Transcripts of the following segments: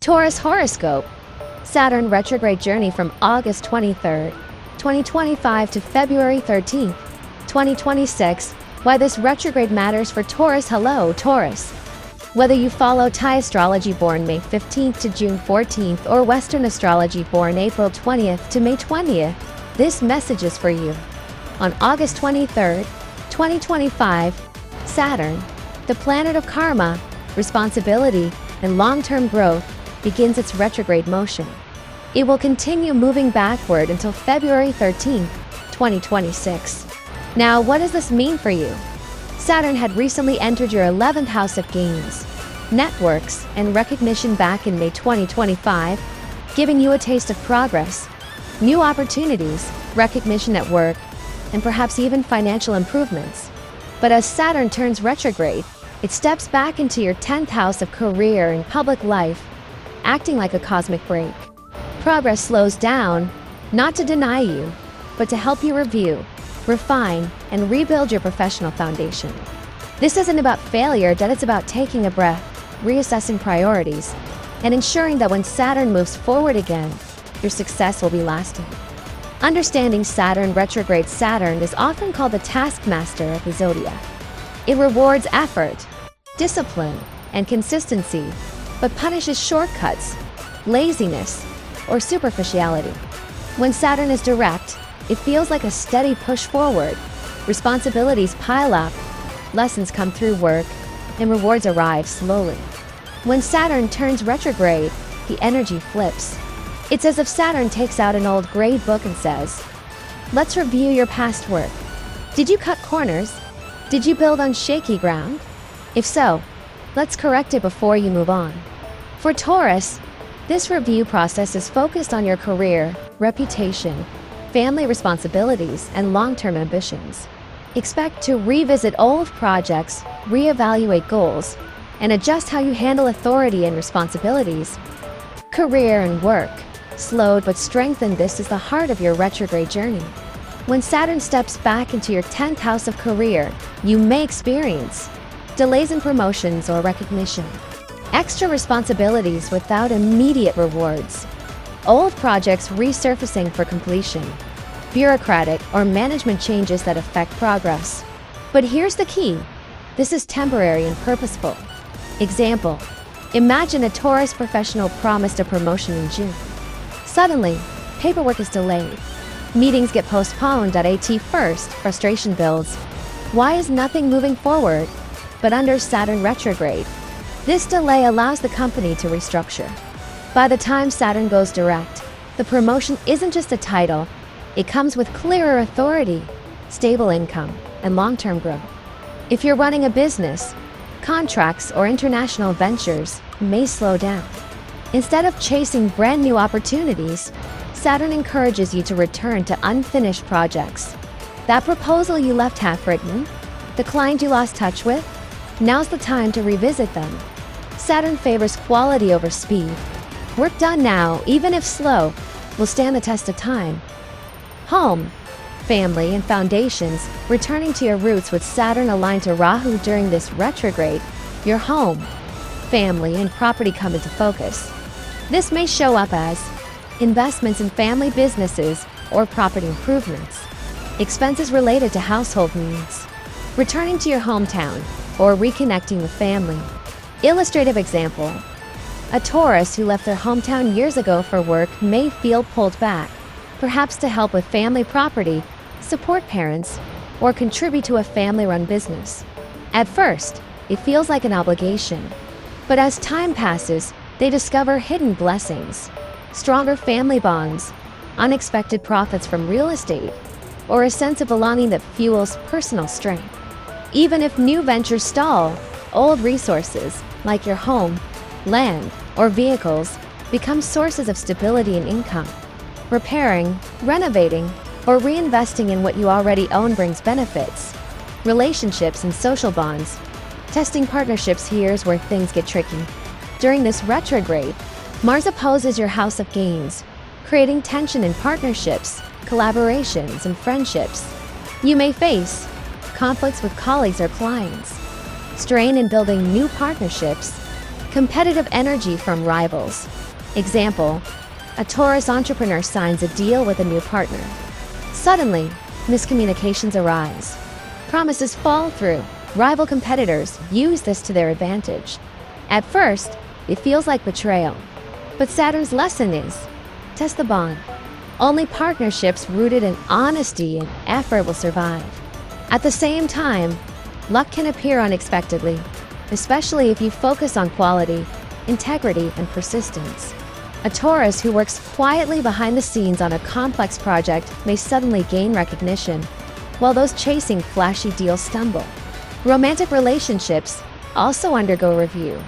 Taurus horoscope. Saturn retrograde journey from August 23rd, 2025 to February 13th, 2026. Why this retrograde matters for Taurus. Hello, Taurus. Whether you follow Thaiastrology born May 15th to June 14th or Western astrology born April 20th to May 20th, this message is for you. On August 23rd, 2025, Saturn, the planet of karma, responsibility, and long-term growth, begins its retrograde motion. It will continue moving backward until February 13th, 2026. Now, what does this mean for you? Saturn had recently entered your 11th house of gains, networks, and recognition back in May 2025, giving you a taste of progress, new opportunities, recognition at work, and perhaps even financial improvements. But as Saturn turns retrograde, it steps back into your 10th house of career and public life, acting like a cosmic break. Progress slows down, not to deny you, but to help you review, refine, and rebuild your professional foundation. This isn't about failure, that it's about taking a breath, reassessing priorities, and ensuring that when Saturn moves forward again, your success will be lasting. Understanding Saturn retrograde. Saturn is often called the taskmaster of the zodiac. It rewards effort, discipline, and consistency, but punishes shortcuts, laziness, or superficiality. When Saturn is direct, it feels like a steady push forward. Responsibilities pile up, lessons come through work, and rewards arrive slowly. When Saturn turns retrograde, the energy flips. It's as if Saturn takes out an old grade book and says, "Let's review your past work. Did you cut corners? Did you build on shaky ground? If so, let's correct it before you move on." For Taurus, this review process is focused on your career, reputation, family responsibilities, and long-term ambitions. Expect to revisit old projects, reevaluate goals, and adjust how you handle authority and responsibilities. Career and work. Slowed but strengthened. This is the heart of your retrograde journey. When Saturn steps back into your 10th house of career, you may experience delays in promotions or recognition, extra responsibilities without immediate rewards, old projects resurfacing for completion, bureaucratic or management changes that affect progress. But here's the key. This is temporary and purposeful. Example, imagine a Taurus professional promised a promotion in June. Suddenly, paperwork is delayed. Meetings get postponed. At first, frustration builds. Why is nothing moving forward? But under Saturn retrograde, this delay allows the company to restructure. By the time Saturn goes direct, the promotion isn't just a title, it comes with clearer authority, stable income, and long-term growth. If you're running a business, contracts or international ventures may slow down. Instead of chasing brand new opportunities, Saturn encourages you to return to unfinished projects. That proposal you left half-written, the client you lost touch with, now's the time to revisit them. Saturn favors quality over speed. Work done now, even if slow, will stand the test of time. Home, family, and foundations. Returning to your roots. With Saturn aligned to Rahu during this retrograde, your home, family, and property come into focus. This may show up as investments in family businesses or property improvements, expenses related to household needs, returning to your hometown, or reconnecting with family. Illustrative example, a Taurus who left their hometown years ago for work may feel pulled back, perhaps to help with family property, support parents, or contribute to a family-run business. At first, it feels like an obligation, but as time passes, they discover hidden blessings, stronger family bonds, unexpected profits from real estate, or a sense of belonging that fuels personal strength. Even if new ventures stall, old resources, like your home, land, or vehicles, become sources of stability and income. Repairing, renovating, or reinvesting in what you already own brings benefits. Relationships and social bonds. Testing partnerships. Here's where things get tricky. During this retrograde, Mars opposes your house of gains, creating tension in partnerships, collaborations, and friendships. You may face conflicts with colleagues or clients, strain in building new partnerships, Competitive energy from rivals. Example, a Taurus entrepreneur signs a deal with a new partner. Suddenly, miscommunications arise. Promises fall through. Rival competitors use this to their advantage. At first, it feels like betrayal. But Saturn's lesson is, test the bond. Only partnerships rooted in honesty and effort will survive. At the same time, luck can appear unexpectedly, especially if you focus on quality, integrity, and persistence. A Taurus who works quietly behind the scenes on a complex project may suddenly gain recognition, while those chasing flashy deals stumble. Romantic relationships also undergo review.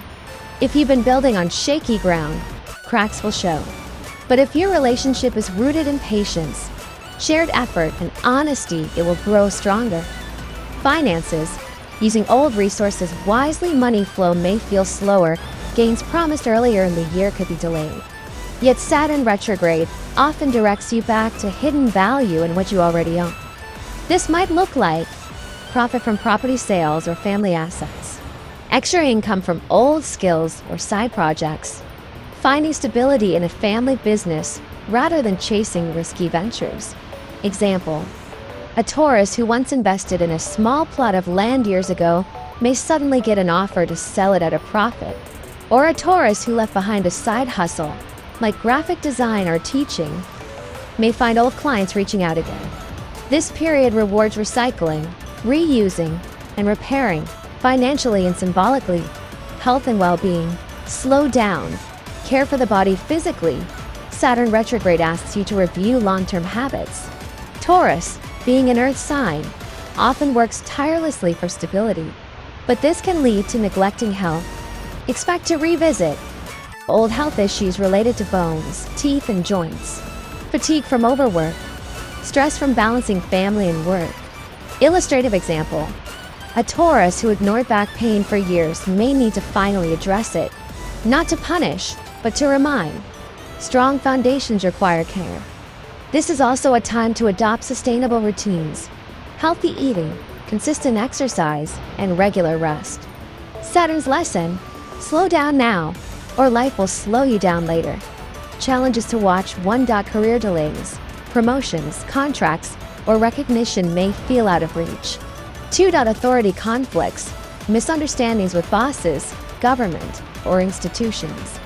If you've been building on shaky ground, cracks will show. But if your relationship is rooted in patience, shared effort, and honesty, it will grow stronger. Finances. Using old resources wisely, money flow may feel slower. Gains promised earlier in the year could be delayed. Yet Saturn retrograde often directs you back to hidden value in what you already own. This might look like profit from property sales or family assets, extra income from old skills or side projects, finding stability in a family business rather than chasing risky ventures. Example, a Taurus who once invested in a small plot of land years ago may suddenly get an offer to sell it at a profit. Or a Taurus who left behind a side hustle, like graphic design or teaching, may find old clients reaching out again. This period rewards recycling, reusing, and repairing, financially and symbolically. Health and well-being. Slow down. Care for the body physically. Saturn retrograde asks you to review long-term habits. Taurus, being an earth sign, often works tirelessly for stability, but this can lead to neglecting health. Expect to revisit old health issues related to bones, teeth, and joints. Fatigue from overwork. Stress from balancing family and work. Illustrative example, a Taurus who ignored back pain for years may need to finally address it, not to punish, but to remind. Strong foundations require care. This is also a time to adopt sustainable routines, healthy eating, consistent exercise, and regular rest. Saturn's lesson, slow down now, or life will slow you down later. Challenges to watch. 1. Career delays, promotions, contracts, or recognition may feel out of reach. 2. Authority conflicts, misunderstandings with bosses, government, or institutions.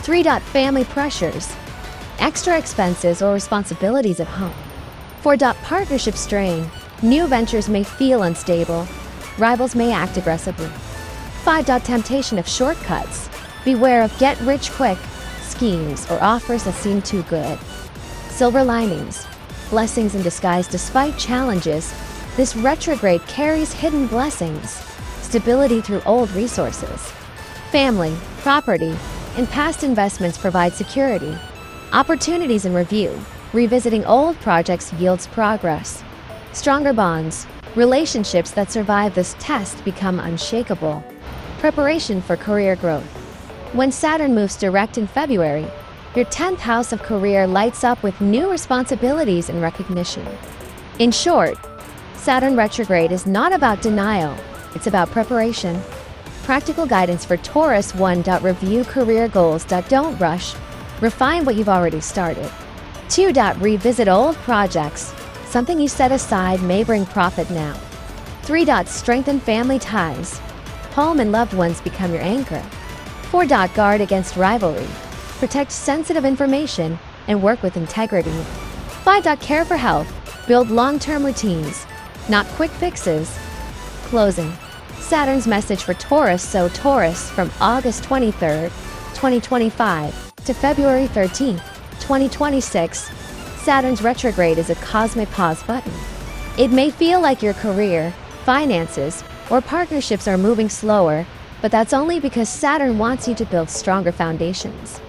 3. Family pressures, extra expenses or responsibilities at home. 4. Partnership strain, new ventures may feel unstable, rivals may act aggressively. 5. Temptation of shortcuts, beware of get-rich-quick schemes or offers that seem too good. Silver linings, blessings in disguise. Despite challenges, this retrograde carries hidden blessings, stability through old resources. Family, property, and past investments provide security. Opportunities in review, revisiting old projects yields progress. Stronger bonds, relationships that survive this test become unshakable. Preparation for career growth. When Saturn moves direct in February, your 10th house of career lights up with new responsibilities and recognition. In short, Saturn retrograde is not about denial, it's about preparation. Practical guidance for Taurus. 1. Review career goals. Don't rush. Refine what you've already started. 2. Revisit old projects. Something you set aside may bring profit now. 3. Strengthen family ties. Home and loved ones become your anchor. 4. Guard against rivalry. Protect sensitive information and work with integrity. 5. Care for health. Build long-term routines, not quick fixes. Closing. Saturn's message for Taurus. So Taurus, from August 23rd, 2025 to February 13th, 2026, Saturn's retrograde is a cosmic pause button. It may feel like your career, finances, or partnerships are moving slower, but that's only because Saturn wants you to build stronger foundations.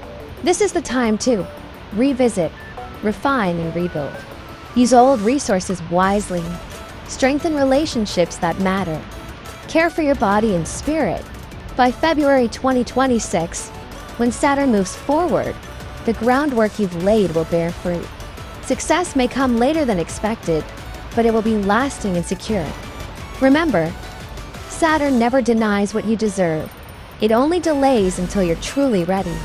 This is the time to revisit, refine, and rebuild. Use old resources wisely. Strengthen relationships that matter. Care for your body and spirit. By February 2026, when Saturn moves forward, the groundwork you've laid will bear fruit. Success may come later than expected, but it will be lasting and secure. Remember, Saturn never denies what you deserve. It only delays until you're truly ready.